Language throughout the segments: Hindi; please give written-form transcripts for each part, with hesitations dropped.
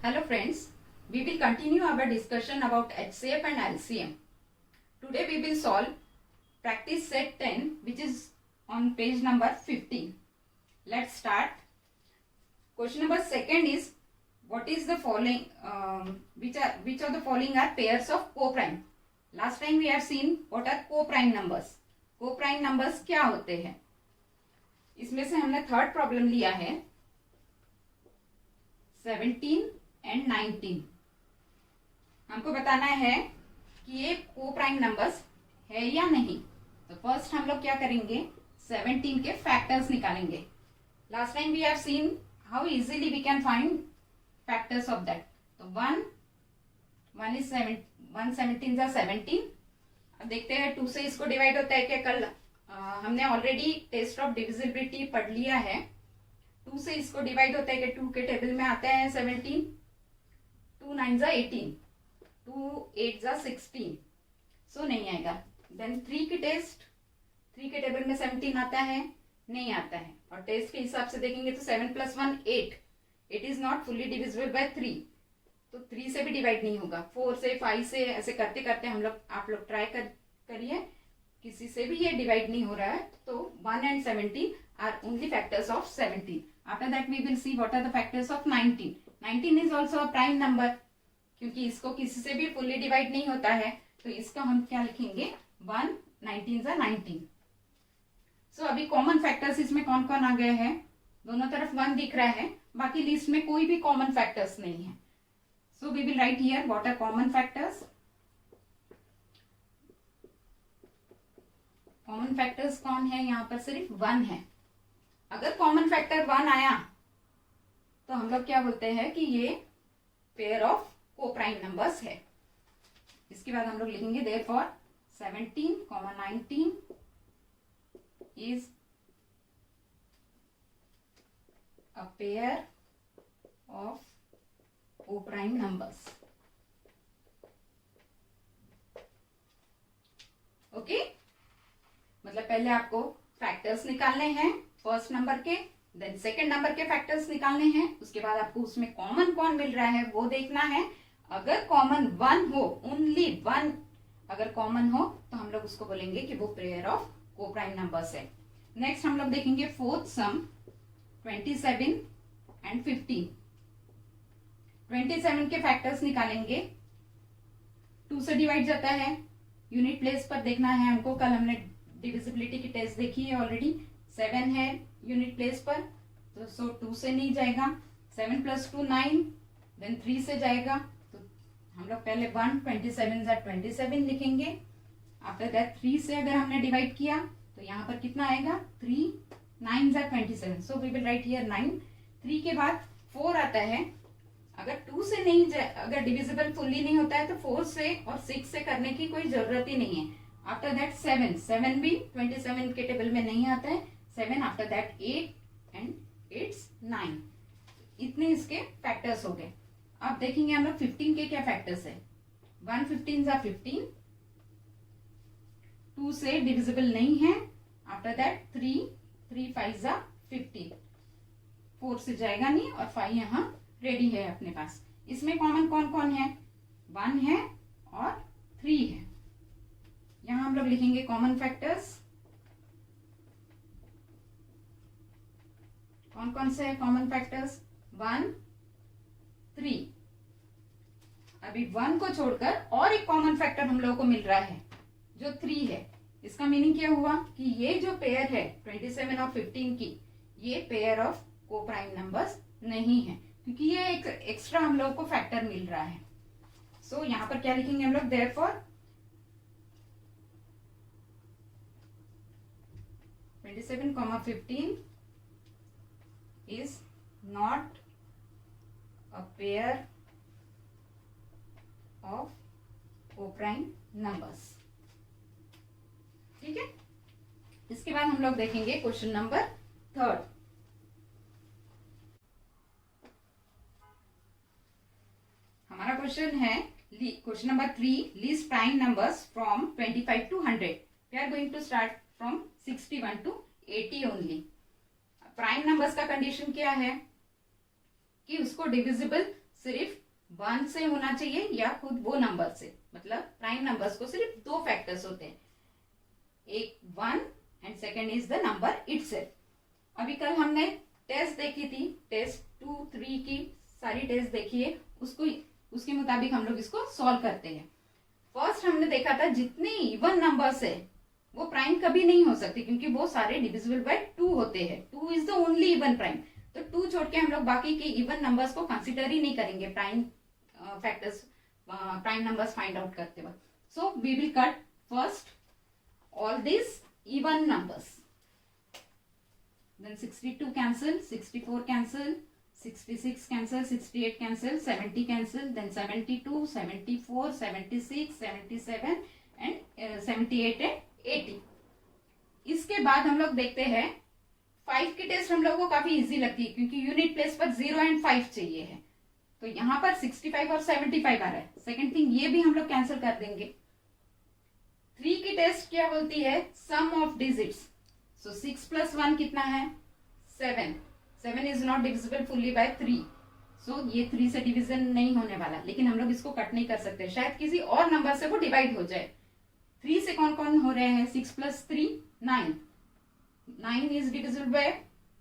Hello friends, we will continue our discussion about HCF and LCM. Today we will solve practice set 10 which is on page number 15. Let's start. Question number second is what is the following which of the following are pairs of co-prime. Last time we have seen what are co-prime numbers. Co-prime numbers क्या होते हैं. इसमें से हमने थर्ड प्रॉब्लम लिया है 17 एंड 19. हमको बताना है कि ये को प्राइम नंबर्स है या नहीं. तो फर्स्ट हम लोग क्या करेंगे, 17 के फैक्टर्स निकालेंगे. Last time we have seen how easily we can find factors of that. तो 1 इज 17 जा 17. अब देखते हैं 2 से इसको डिवाइड होता है क्या. कल हमने ऑलरेडी टेस्ट ऑफ डिविजिबिलिटी पढ़ लिया है. 2 से इसको डिवाइड होता है कि 2 के टेबल में आता है 17. 2 9 जा 18, 2 8 जा 16, सो नहीं आएगा. देन 3 के टेबल में 17 आता है, नहीं आता है. और टेस्ट के हिसाब से देखेंगे तो 7 + 1 8. It is not fully divisible by 3. तो 3 से भी डिवाइड नहीं होगा. 4 से 5 से ऐसे करते करते आप लोग ट्राई करिए, किसी से भी ये डिवाइड नहीं हो रहा है. तो 1 and 17 are only factors of 17. After that we will see what are the factors of 19. 19 is also a prime number, क्योंकि इसको किसी से भी फुल्ली डिवाइड नहीं होता है. तो इसका हम क्या लिखेंगे, 1 19 जा 19. सो अभी कॉमन फैक्टर्स इसमें कौन कौन आ गए हैं. दोनों तरफ 1 दिख रहा है, बाकी लिस्ट में कोई भी कॉमन फैक्टर्स नहीं है. So we will write here what are common factors. Common factors कौन है, यहाँ पर सिर्फ 1 है. अगर कॉमन फैक्टर 1 आया तो हम लोग क्या बोलते हैं कि ये पेयर ऑफ को प्राइम नंबर्स है. इसके बाद हम लोग लिखेंगे therefore 17, 19 is a pair of को प्राइम नंबर्स. ओके, मतलब पहले आपको फैक्टर्स निकालने हैं फर्स्ट नंबर के, देन सेकेंड नंबर के फैक्टर्स निकालने हैं. उसके बाद आपको उसमें कॉमन कौन मिल रहा है वो देखना है. अगर कॉमन 1 हो, ओनली 1 अगर कॉमन हो तो हम लोग उसको बोलेंगे कि वो पेयर ऑफ को प्राइम नंबर्स है. नेक्स्ट हम लोग देखेंगे फोर्थ सम 27 एंड 15. 27 के फैक्टर्स निकालेंगे. 2 से डिवाइड जाता है, यूनिट प्लेस पर देखना है हमको. कल हमने डिविजिबिलिटी की टेस्ट देखी है ऑलरेडी. 7 है यूनिट प्लेस पर, तो सो 2 से नहीं जाएगा. 7 + 2 9, देन 3 से जाएगा. तो हम लोग पहले 1 27 जा 27 लिखेंगे. आफ्टर दैट 3 से अगर हमने डिवाइड किया तो यहाँ पर कितना आएगा, 3 9 जा 27. So we will write here 9. 3 के बाद 4 आता है. अगर 2 से नहीं अगर डिविजिबल फुल्ली नहीं होता है तो 4 से और 6 से करने की कोई जरूरत ही नहीं है. आफ्टर दैट 7 भी 27 के टेबल में नहीं आता है. 7 आफ्टर दैट 8 एंड इट्स 9. इतने इसके फैक्टर्स हो गए. अब देखेंगे हम लोग 15 के क्या फैक्टर्स है. 1 15 जा 15, 2 से डिविजिबल नहीं है. आफ्टर दैट 3 5 जा 15, 4 से जाएगा नहीं और 5 यहाँ रेडी है अपने पास. इसमें कॉमन कौन कौन है, 1 है और 3 है. यहां हम लोग लिखेंगे कॉमन फैक्टर्स. कौन कौन से है कॉमन फैक्टर्स, 1 3. अभी 1 को छोड़कर और एक कॉमन फैक्टर हम लोगों को मिल रहा है जो 3 है. इसका मीनिंग क्या हुआ कि ये जो पेयर है 27 और 15 की, ये पेयर ऑफ को प्राइम नंबर्स नहीं है, क्योंकि ये एक एक्स्ट्रा हम लोगों को फैक्टर मिल रहा है. सो यहां पर क्या लिखेंगे हम लोग, therefore 27, 15 is not a pair of co-prime numbers. ठीक है. इसके बाद हम लोग देखेंगे क्वेश्चन नंबर 3. हमारा क्वेश्चन है question number 3, list prime numbers from 25 to 100. We are going to start from 61 to 80 only. Prime numbers का कंडीशन क्या है कि उसको डिविजिबल सिर्फ 1 से होना चाहिए या खुद वो नंबर से, मतलब प्राइम नंबर्स को सिर्फ 2 फैक्टर्स होते हैं, एक 1 and second is the number itself. अभी कल हमने टेस्ट देखी थी, टेस्ट 2, 3 की सारी टेस्ट देखी है, उसके मुताबिक हम लोग इसको सॉल्व करते हैं। फर्स्ट हमने देखा था जितने इवन नंबर्स है वो प्राइम कभी नहीं हो सकते, क्योंकि वो सारे डिविजिबल बाय 2 होते हैं। 2 is the only even prime, तो 2 छोड़ के हम लोग बाकी के इवन नंबर्स को कंसिडर ही नहीं करेंगे prime factors, prime numbers find out करते वक्त। So we will cut first all this even numbers, then 62 cancel, 64 cancel, 66 cancel, 68 cancel, 70 cancel, then 72, 74, 76, 77 and 78 and 80। इसके बाद हम लोग देखते हैं 5 की टेस्ट हम लोग को काफी इजी लगती है, क्योंकि यूनिट प्लेस पर 0 एंड 5 चाहिए है, तो यहाँ पर 65 और 75 आ रहा है। सेकेंड थिंग ये भी हम लोग कैंसिल कर देंगे। 3 की टेस्ट क्या बोलती है, sum of digits, so 6 plus 1 कितना है, 7। 7 is not divisible fully by 3, so ये 3 से डिवीजन नहीं होने वाला, लेकिन हम लोग इसको कट नहीं कर सकते, शायद किसी और नंबर से वो डिवाइड हो जाए। 3 से कौन कौन हो रहे हैं, 6 plus 3 9, 9 is divisible by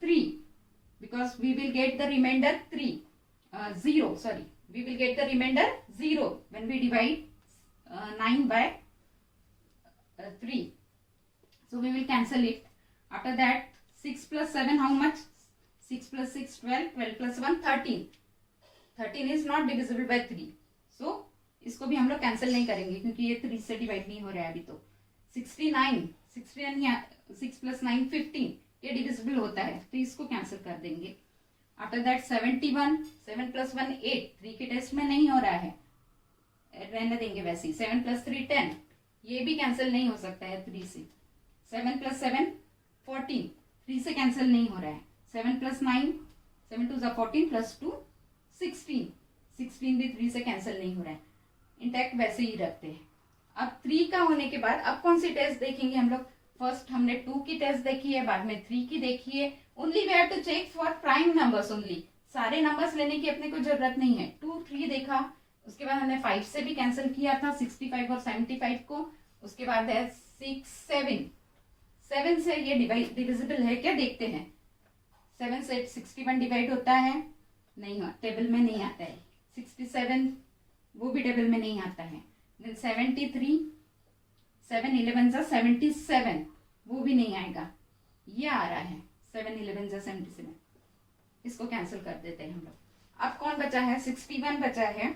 3 because we will get the remainder 0, sorry, we will get the remainder 0 when we divide 9 by 3, so we will cancel it. After that 6 plus 7 how much, 6 plus 6 12, 12 plus 1 13, 13 is not divisible by 3, so इसको भी हम लोग कैंसिल नहीं करेंगे क्योंकि ये 3 से डिवाइड नहीं हो रहा है अभी। तो 69 6 प्लस 9 15, ये डिविजिबल होता है, तो इसको कैंसिल कर देंगे। आफ्टर दैट 71, 7 प्लस 1 8, 3 के टेस्ट में नहीं हो रहा है, रहने देंगे वैसे ही। 7 प्लस 3 10, ये भी कैंसिल नहीं हो सकता है 3 से। 7 प्लस 7 14, 3 से कैंसिल नहीं हो रहा है। 7 प्लस 9, 7 2 14 प्लस 2 16, 16 भी 3 से कैंसिल नहीं हो रहा है, इंटैक्ट वैसे ही रखते हैं। अब 3 का होने के बाद अब कौन सी टेस्ट देखेंगे हम लोग, फर्स्ट हमने 2 की टेस्ट देखी है, बाद में 3 की देखी है। Only we have to check for prime numbers only, सारे नंबर्स लेने की अपने को जरूरत नहीं है। 2 3 देखा, उसके बाद हमने 5 से भी कैंसिल किया था 65 और 75 को। उसके बाद है 6 7, 7 से ये डिविजिबल है क्या देखते हैं। 7 से 61 डिवाइड होता है, नहीं, टेबल में नहीं आता है। 67 वो भी टेबल में नहीं आता है। देन 73, 7 11 जा 77, वो भी नहीं आएगा, ये आ रहा है 7 11 जा 77, इसको कैंसिल कर देते हैं हम लोग। अब कौन बचा है, 61 बचा है,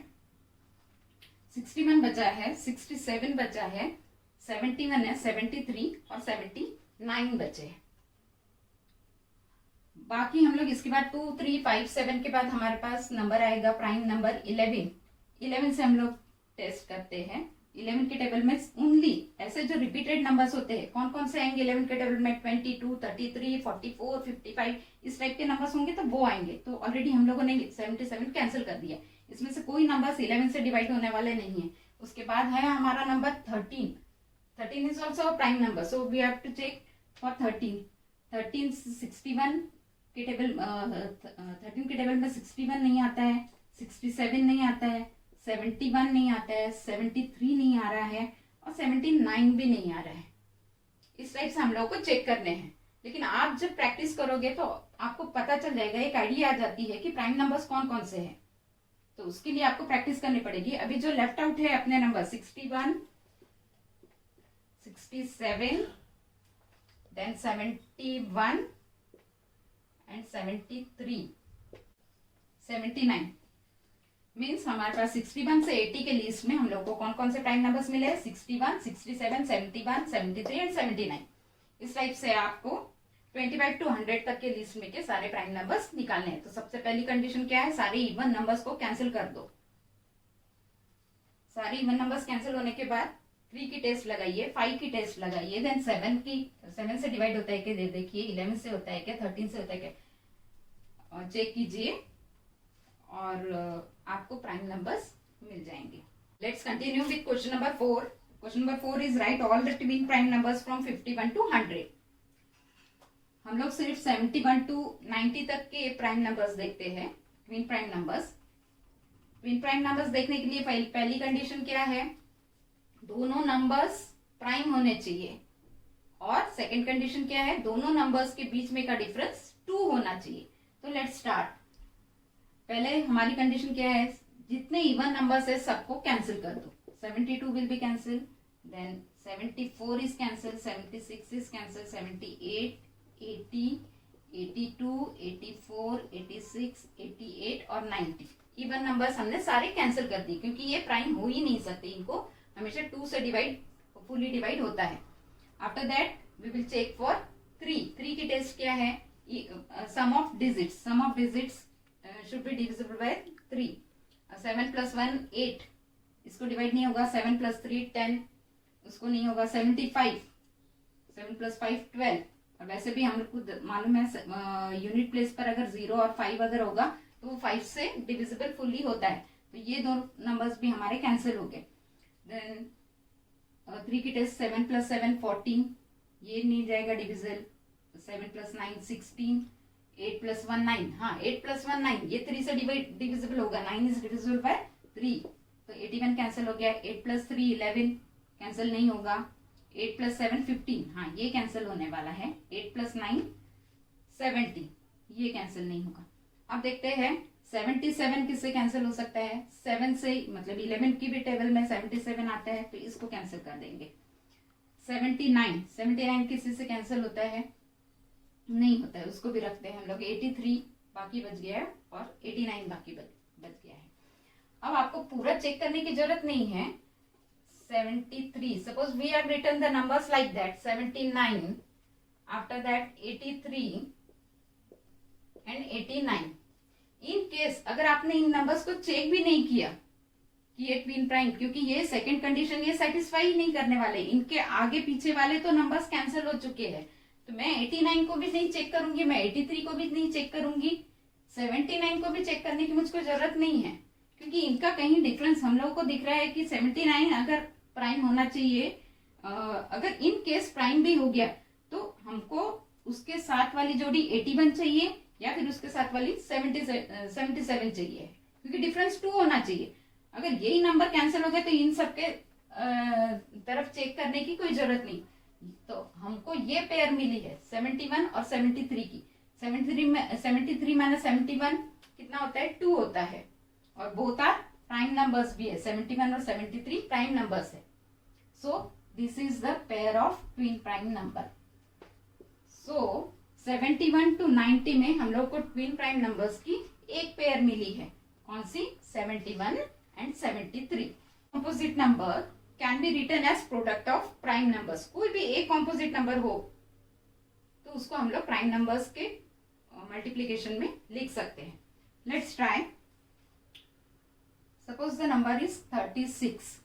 61 बचा है, 67 बचा है, 71 है, 73 और 79 बचे हैं। बाकी हम लोग इसके बाद 2 3 5 7 के बाद हमारे पास नंबर आएगा प्राइम नंबर 11। 11 से हम लोग टेस्ट करते हैं। 11 के टेबल में ओनली ऐसे जो रिपीटेड नंबर्स होते हैं, कौन कौन से आएंगे 11 के टेबल में, 22 33 44 55, इस टाइप के नंबर्स होंगे तो वो आएंगे। तो ऑलरेडी हम लोगों ने 77 कैंसिल कर दिया, इसमें से कोई नंबर्स 11 से डिवाइड होने वाले नहीं है। उसके बाद है हमारा number 13, 13 is also prime number, so we have to check for 13। 13 61 के टेबल, 13 के टेबल में 61 नहीं आता है, 67 नहीं आता है, 71 नहीं आता है, 73 नहीं आ रहा है और 79 भी नहीं आ रहा है। इस टाइप से हम लोगों को चेक करने हैं। लेकिन आप जब प्रैक्टिस करोगे तो आपको पता चल जाएगा, एक आइडिया आ जाती है कि प्राइम नंबर्स कौन कौन से हैं। तो उसके लिए आपको प्रैक्टिस करनी पड़ेगी। अभी जो लेफ्ट आउट है अपने नंबर 61, 67, देन 71 एंड 73, 79 मीन्स हमारे पास 61 से 80 के लिस्ट में हम लोग को कौन कौन से प्राइम नंबर्स मिले, 61, 67, 71, 73 एंड 79। इस टाइप से आपको 25 to 100 तक के लिस्ट में के सारे प्राइम नंबर्स निकालने हैं। तो सबसे पहली कंडीशन क्या है, सारे इवन नंबर्स को कैंसिल कर दो। सारे इवन नंबर्स कैंसिल होने के बाद 3 की टेस्ट लगाइए, 5 की टेस्ट लगाइए, देन 7 से डिवाइड होता है क्या देखिए, 11 से होता है क्या, 13 से होता है क्या, चेक कीजिए और आपको प्राइम नंबर्स मिल जाएंगे। Let's continue with question number 4। Question number 4 is right all the twin prime numbers from 51 to 100। हम लोग सिर्फ 71 to 90 तक के प्राइम नंबर्स देखते हैं, twin prime numbers. Twin prime numbers देखने के लिए पहली कंडीशन क्या है, दोनों नंबर्स प्राइम होने चाहिए, और सेकंड कंडीशन क्या है, दोनों नंबर्स के बीच में का डिफरेंस 2 होना चाहिए। तो लेट्स स्टार्ट। पहले हमारी कंडीशन क्या है, जितने इवन नंबर्स है सबको कैंसिल कर दो। 72 will be cancel, then 74 is cancel, 76 is cancel, 78, 80, 82, 84, 86, 88 और 90 इवन नंबर्स हमने सारे कैंसिल कर दिए, क्योंकि ये प्राइम हो ही नहीं सकते, इनको हमेशा 2 से डिवाइड फुली डिवाइड होता है। After that we will check for 3 की टेस्ट क्या है, sum of digits should be divisible by 3। 7 + 1 8, इसको डिवाइड नहीं होगा। 7 + 3 10, उसको नहीं होगा। 75, 7 + 5 12, और वैसे भी हम लोग को मालूम है यूनिट प्लेस पर अगर 0 और 5 अगर होगा तो वो 5 से डिविजिबल फुल्ली होता है, तो ये दो नंबर्स भी हमारे कैंसिल हो गए। देन 3 की टेस्ट 7 + 7 14, ये नहीं जाएगा डिविजल। 7 + 9 16, 8 + 1 9, हाँ 8 + 1 9, ये 3 से डिविजिबल होगा। 9 इज डिविजिबल बाय 3, तो 81 कैंसिल हो गया। 8 + 3 11, कैंसिल नहीं होगा। 8 + 7 15, हाँ ये कैंसिल होने वाला है। 8 + 9 70, ये कैंसिल नहीं होगा। अब देखते हैं 77 किससे कैंसिल हो सकता है, 7 से, मतलब 11 की भी टेबल में 77 आता है, तो इसको कैंसिल कर देंगे। 79 किसी से कैंसिल होता है, नहीं होता है, उसको भी रखते हैं हम लोग। 83 बाकी बच गया है, और 89 बाकी बच गया है। अब आपको पूरा चेक करने की जरूरत नहीं है। 73, suppose we have written the numbers like that, 79, after that 83 and 89। In case अगर आपने इन नंबर्स को चेक भी नहीं किया कि ये ट्विन प्राइम, क्योंकि ये सेकंड कंडीशन ये सेटिस्फाई नहीं करने वाले, इनके आगे पीछे वाले तो नंबर्स कैंसिल हो चुके हैं, तो मैं 89 को भी नहीं चेक करूंगी, मैं 83 को भी नहीं चेक करूंगी, 79 को भी चेक करने की मुझको जरूरत नहीं है, क्योंकि इनका कहीं डिफरेंस हम लोगों को दिख रहा है कि 79 अगर प्राइम होना चाहिए, अगर इन केस प्राइम भी हो गया तो हमको उसके साथ वाली जोड़ी 81 चाहिए, या फिर उसके साथ वाली 77 चाहिए, क्योंकि डिफरेंस 2 होना चाहिए। अगर यही नंबर कैंसिल हो गए तो इन सबके तरफ चेक करने की कोई जरूरत नहीं। तो हमको ये पेयर मिली है 71 और 73 की। 73 में 73 - 71 कितना होता है, 2 होता है, और बोथ आर प्राइम नंबर्स भी है। 71 और 73 प्राइम नंबर्स है। So this is the pair of twin prime number. So 71 to 90 में हम लोग को ट्विन प्राइम नंबर्स की एक पेयर मिली है। कौन सी, 71 and 73। Composite number can be written as product of prime numbers. कोई भी एक कॉम्पोजिट नंबर हो तो उसको हम लोग प्राइम नंबर्स के मल्टीप्लीकेशन में लिख सकते हैं। Let's try. Suppose the number is 36।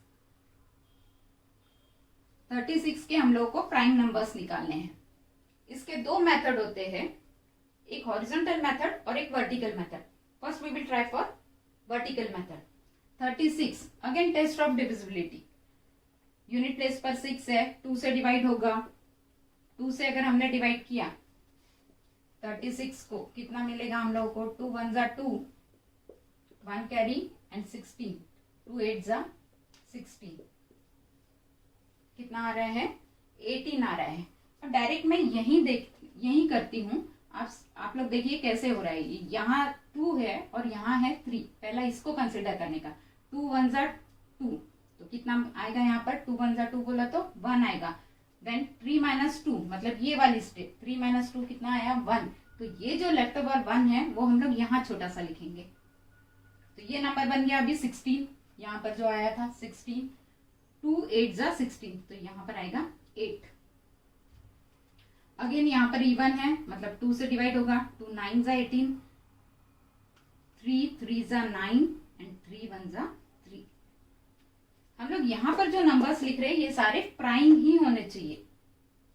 36 के हम लोग को प्राइम नंबर्स निकालने हैं। इसके दो मेथड होते हैं, एक हॉरिजॉन्टल मेथड और एक vertical method. First we will try for vertical method. 36 again test of divisibility. Unit place पर 6 है, 2 से डिवाइड होगा। 2 से अगर हमने डिवाइड किया 36 को, कितना मिलेगा हम लोगों को, 2 1 = 2, 1 कैरी एंड 16, 2 8 = 16, कितना आ रहा है, 18 आ रहा है। और डायरेक्ट मैं यही करती हूँ। आप लोग देखिए कैसे हो रहा है। यहाँ 2 है और यहाँ है 3। पहला इसको कंसिडर करने का। 2 1 = 2, तो कितना आएगा यहाँ पर, 2 1 = 2 बोला तो 1 आएगा। देन 3 - 2, मतलब ये वाली स्टेप, 3 - 2 कितना आया, 1। तो ये जो लेफ्ट ओवर 1 है वो हम लोग यहाँ छोटा सा लिखेंगे। तो ये नंबर बन गया अभी 16, यहाँ पर जो आया था 16। 2 8 = 16, तो यहाँ पर आएगा 8। अगेन यहाँ पर इवन है, मतलब 2 से डिवाइड होगा। 2 9 = 18, 3 3 = 9 एंड 3 1 = 3। हम लोग यहाँ पर जो नंबर्स लिख रहे हैं ये सारे प्राइम ही होने चाहिए।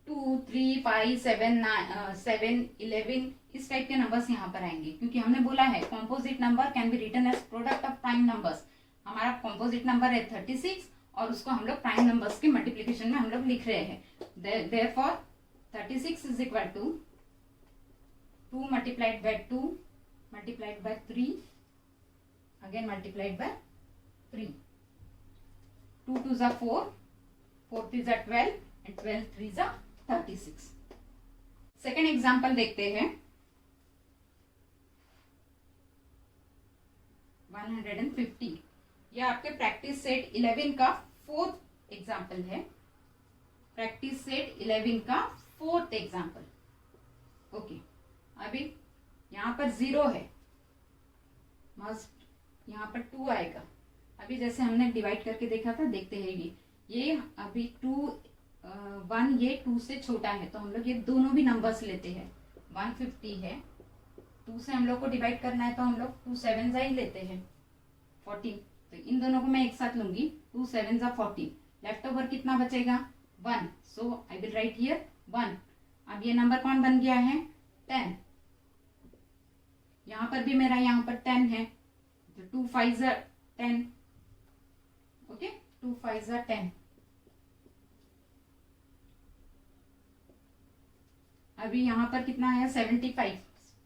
2 3 5 7 11 इस टाइप के नंबर्स यहाँ पर आएंगे, क्योंकि हमने बोला है composite number can be written as product of prime numbers. हमारा कॉम्पोजिट नंबर है 36 और उसको हम लोग प्राइम नंबर्स के मल्टीप्लीकेशन में हम लोग लिख रहे हैं। Therefore 36 is equal to 2 multiplied by 2 multiplied by 3, again multiplied by 3. 2 2s are 4, 4 3s are 12 and 12 3s are 36. Second example देखते हैं. 150. यह आपके प्रैक्टिस सेट 11 का फोर्थ एग्जाम्पल है. प्रैक्टिस सेट 11 का फोर्थ एग्जाम्पल. ओके, अभी यहाँ पर 0 है, मस्ट यहाँ पर 2 आएगा. अभी जैसे हमने डिवाइड करके देखा था, देखते हैं ये अभी 2 1 ये 2 से छोटा है, तो हम लोग ये दोनों भी नंबर्स लेते हैं. 150 है, 2 से हम लोग को डिवाइड करना है, तो हम लोग 2 7s ही लेते हैं. 14, तो इन दोनों को मैं एक साथ लूंगी. 2 7s are 14. लेफ्ट ओवर कितना बचेगा? 1. सो आई विल राइट हियर 1. अब ये नंबर कौन बन गया है? 10. यहाँ पर भी मेरा यहाँ पर 10 है, तो 2 5s are 10. Okay, 2 5s are 10. अभी यहाँ पर कितना है? 75.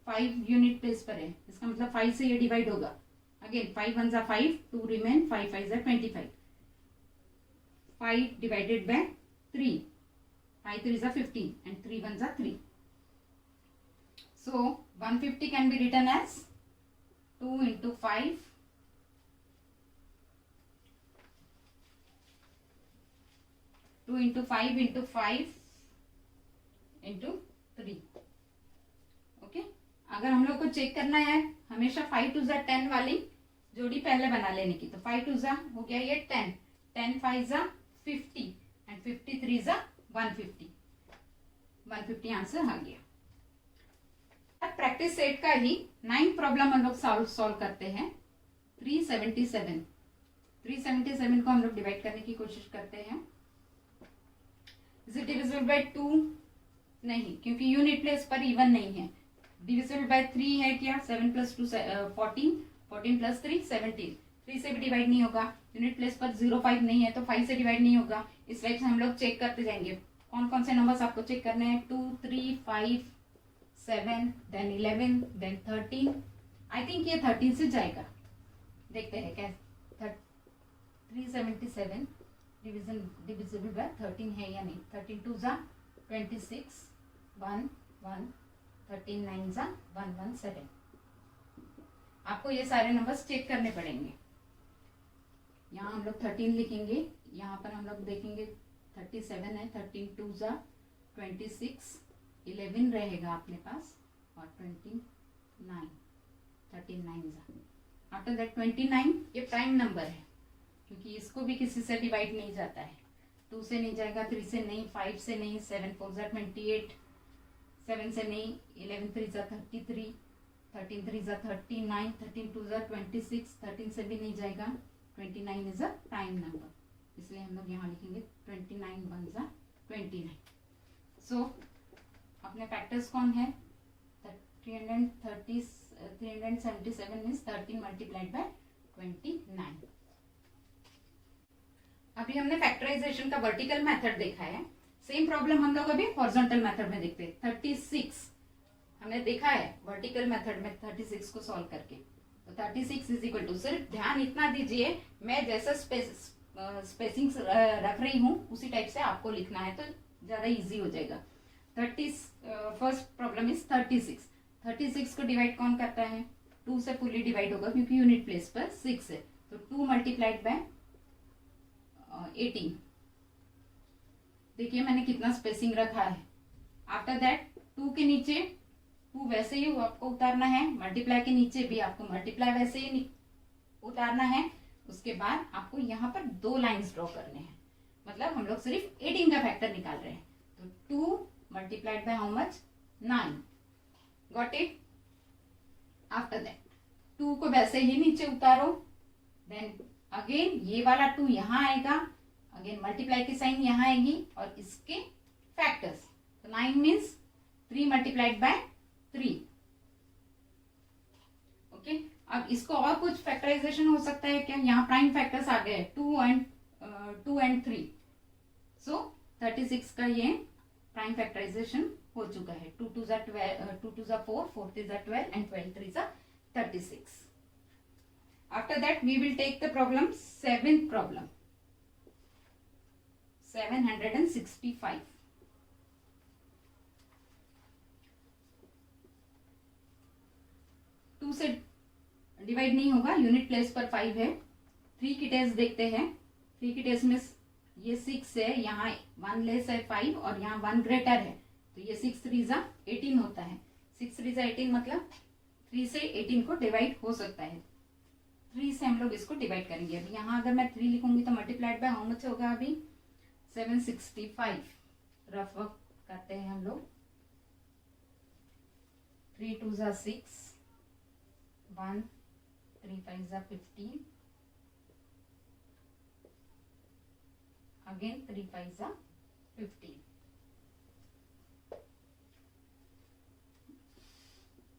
5 यूनिट प्लेस पर है, इसका मतलब 5 से ये डिवाइड होगा. Again 5 1s are 5, 2 remain, 5 5s are 25. 5 divided by 3, 5 3s are 15 and 3 1s are 3. So 150 can be written as 2 into 5 2 into 5 into 5 into 3. Okay, अगर हम लोग को चेक करना है हमेशा 5 2s are 10 वाली जोड़ी पहले बना लेने की, तो 5 2s are हो गया ये 10, 10 5s are 50 and 50 3s are 150. 150 answer आ गया. प्रैक्टिस सेट का ही 9 प्रॉब्लम हम लोग सॉल्व करते हैं. 377 को हम लोग डिवाइड करने की कोशिश करते हैं. Is it divisible by 2? नहीं, क्योंकि यूनिट प्लेस पर इवन नहीं है. डिविजिबल बाय 3 है क्या? 7 + 2 14, 14 + 3 17. 3 से भी डिवाइड नहीं होगा. यूनिट प्लेस पर 0 5 नहीं है, तो 5 से डिवाइड नहीं होगा. इस टाइप से हम लोग चेक करते जाएंगे. कौन कौन से नंबर्स आपको चेक करने हैं? 2 3 5 7 देन 11 देन 13. आई थिंक ये 13 से जाएगा. देखते हैं क्या 377 डिविजिबल बाय 13 है या नहीं. 13 2s are 26, 1 1, 13 9s are 117. आपको ये सारे नंबर्स चेक करने पड़ेंगे. यहाँ हम लोग 13 लिखेंगे, यहाँ पर हम लोग देखेंगे 37 है. 13 2s are 26, 11 रहेगा अपने पास और 29, 13 9s are. आफ्टर दैट 29 ये प्राइम नंबर है, क्योंकि इसको भी किसी से डिवाइड नहीं जाता है. 2 से नहीं जाएगा, 3 से नहीं, 5 से नहीं, 7 4s are 28, 7 से नहीं, 11 3s are 33, 13 3s are 39, 13 2s are 26, 13 से भी नहीं जाएगा. 29 इज अ प्राइम नंबर, इसलिए हम लोग यहाँ लिखेंगे 29 1s are 29. सो अपने फैक्टर्स कौन है? 377 मीन्स 13 मल्टीप्लाइड बाय 29. अभी हमने फैक्टराइजेशन का वर्टिकल मेथड देखा है. सेम प्रॉब्लम हम लोग अभी हॉरिजॉन्टल मेथड में देखते हैं. 36 हमने देखा है वर्टिकल मेथड में 36 को सॉल्व करके. तो 36 इज इक्वल टू, सिर्फ ध्यान इतना दीजिए, मैं जैसा स्पेसिंग रख रही हूँ उसी टाइप से आपको लिखना है, तो ज्यादा इजी हो जाएगा. First problem is 36. 36 को डिवाइड कौन करता है? 2 से फुल्ली डिवाइड होगा, क्योंकि यूनिट प्लेस पर 6 है. तो 2 मल्टीप्लाइड बाय 18. देखिए मैंने कितना स्पेसिंग रखा है. आफ्टर दैट 2 के नीचे 2 वैसे ही आपको उतारना है, मल्टीप्लाई के नीचे भी आपको मल्टीप्लाई वैसे ही उतारना है. उसके बाद आपको यहाँ पर 2 लाइंस ड्रॉ करने हैं, मतलब हम लोग सिर्फ 18 का फैक्टर निकाल रहे हैं. तो 2 multiplied by how much? 9. Got it? After that 2 को वैसे ही नीचे उतारो. देन अगेन ये वाला 2 यहाँ आएगा, अगेन मल्टीप्लाई की साइन यहाँ आएगी और इसके फैक्टर्स. तो 9 मीन्स 3 मल्टीप्लाइड बाय 3. ओके, अब इसको और कुछ फैक्टराइजेशन हो सकता है क्या? यहाँ प्राइम फैक्टर्स आ गए 2 and 3. सो 36 का ये प्राइम फैक्टराइजेशन हो चुका है. 2 2s are 12, 2 2s are 4, 4 3s are 12 and 12 3s are 36. After that we will take the problem, seventh problem, 765. 2 से डिवाइड नहीं होगा, यूनिट प्लेस पर 5 है। 3 की टेस्ट देखते हैं। 3 की टेस्ट में ये 6 है, यहाँ 1 लेस है 5 और यहाँ 1 ग्रेटर है, तो ये 6 3 जा 18 होता है। 6 3 जा 18 मतलब 3 से 18 को डिवाइड हो सकता है। 3 से हम लोग इसको डिवाइड करेंगे। अभी यहाँ अगर मैं 3 लिखूंगी तो मल्टीप्लाइड बाय हाउ मच होगा, अभी 765। रफ वर्क करते हैं हम लोग। 3 2 जा 6, 1 3 5 जा 15, again 3 5 जा 15।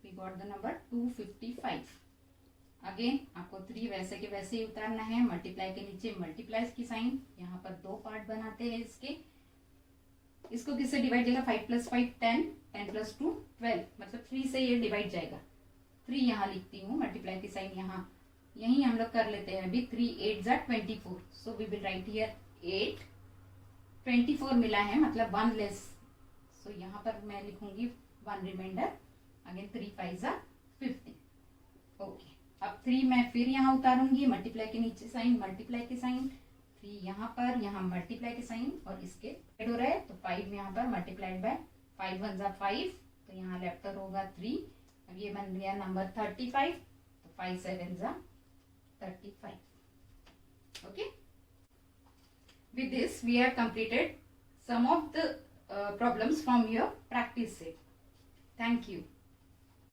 we got the number 255। Again आपको 3 वैसे के वैसे ही उतारना है। मल्टीप्लाई के नीचे मल्टीप्लाई की साइन, यहाँ पर 2 पार्ट बनाते हैं इसके। इसको किससे डिवाइड जाएगा, 5 + 5 10, 10 + 2 12, मतलब 3 से ये डिवाइड जाएगा। 3 यहाँ लिखती हूँ, मल्टीप्लाई की साइन यहाँ यही हम लोग कर लेते हैं। अभी 3 8 जा 24, so we will write here 8। 24 मिला है मतलब 1 लेस, सो यहाँ पर मैं लिखूंगी 1 रिमाइंडर। अगेन 3 5 जा 15। ओके, अब 3 मैं फिर यहाँ उतारूंगी, मल्टीप्लाई के नीचे साइन, मल्टीप्लाई की साइन, 3 यहाँ पर, यहाँ मल्टीप्लाई की साइन और इसके ऐड हो रहा है, तो 5 यहाँ पर मल्टीप्लाइड बाय 5 1 जा 5, तो यहाँ लेफ्ट होगा 3। अब ये बन गया नंबर 35, तो 5 7 जा 35। Okay, with this we have completed some of the problems from your practice set. Thank you.